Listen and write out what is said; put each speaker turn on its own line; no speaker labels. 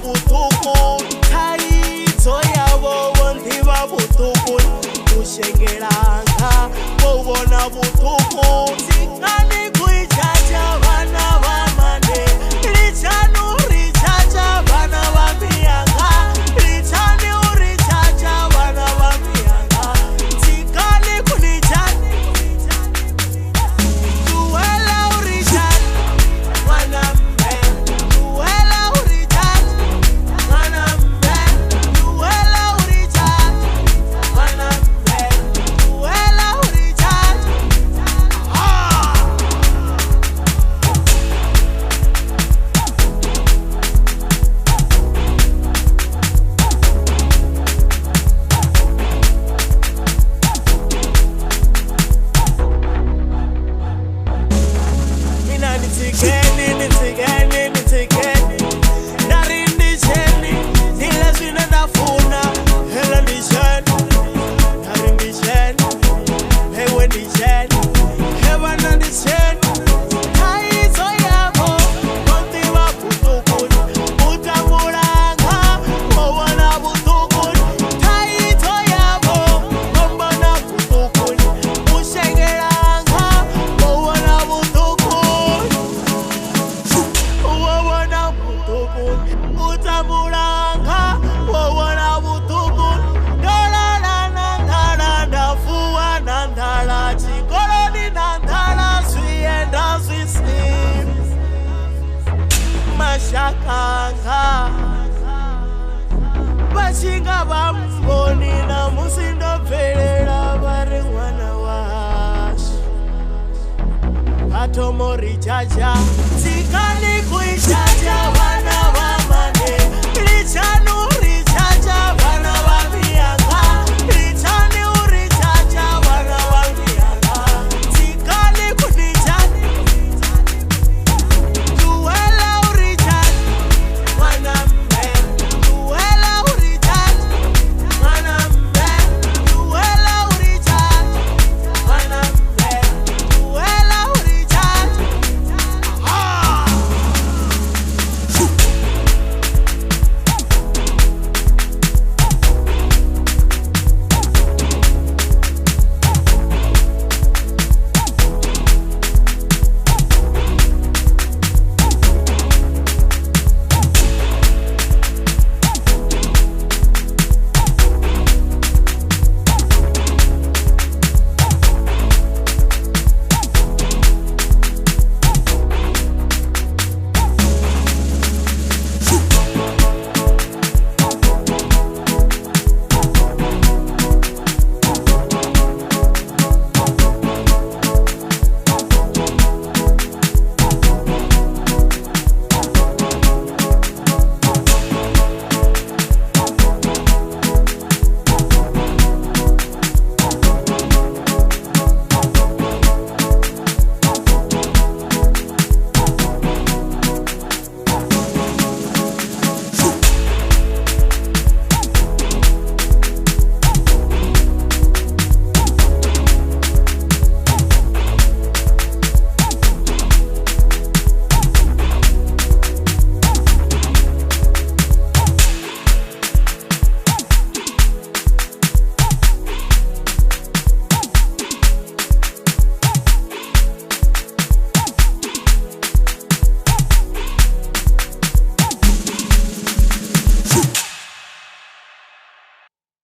butuku Thaidzo yavo vondiva butuku Kushengelanga vovona butuku Zingani kuichacha vana vamane Lichanu richacha vana vamiyanga Lichani urichacha vana vamiyanga Zingani kunichani Tuwela urichacha vana mbe Tuwela urichacha vana mbe Tuwela urichacha vana mbe Tuwela urichacha Mina nitsigeni Narindisheni Nile zwine ndafuna Hela ndisheni Narindisheni Hewe ndisheni Heva nandisheni Thaidzo yavo vondiva butuku Utamulanga vovona butuku Thaidzo yavo vombona butuku Ushengelanga vovona butuku Wawona butuku Utamulanga wawona butuku Ndala nandala ndafuwa nandala Chikoloni nandala swienda swisnim Mashakanga Bashinga bamboni na musindo pelela Bare mwana washi Atomori chacha Zikani kuichacha wana